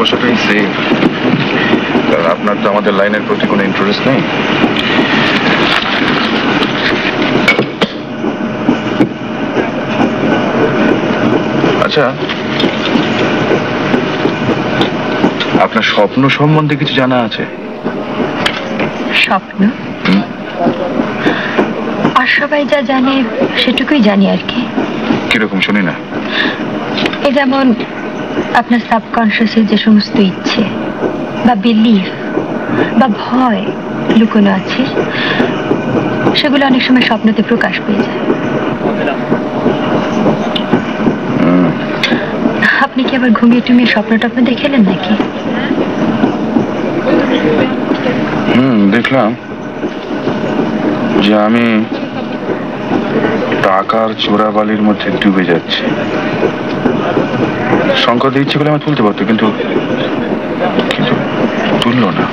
বসাটাই safe, কারণ আপনার তো আমাদের লাইনের প্রতি কোনো ইন্টারেস্ট নেই। আচ্ছা, আপনার স্বপ্ন সম্বন্ধে কিছু জানা আছে? স্বপ্ন? আর সবাই যা জানে সেটুকুই জানি আর কি। কিরকম শুনি না। এই যেমন আপনার সাবকনশিয়াসের যে সমস্ত ইচ্ছে বা বিলিফ বা ভয় লুকোনো আছে, সেগুলো অনেক সময় স্বপ্নতে প্রকাশ পেয়ে যায়। আপনি কি আবার ঘুমিয়ে টুমিয়ে স্বপ্ন টপ্ন দেখেলেন নাকি? দেখলাম যে আমি টাকার চোরাবালির মধ্যে ডুবে যাচ্ছি। সংকটে ইচ্ছে করে আমি তুলতে পারতো, কিন্তু তুললো না।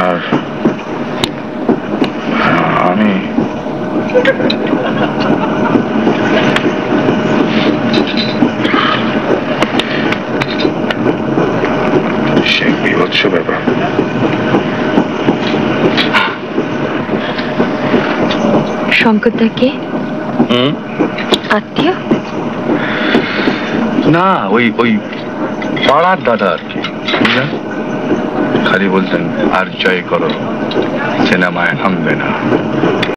আর আমি সে বিভৎস ব্যাপার। শঙ্করদা কে? আত্মীয়? না, ওই পাড়ার দাদা আর কি। খালি বলতেন আর জয় করো, সিনেমায় নামবে না।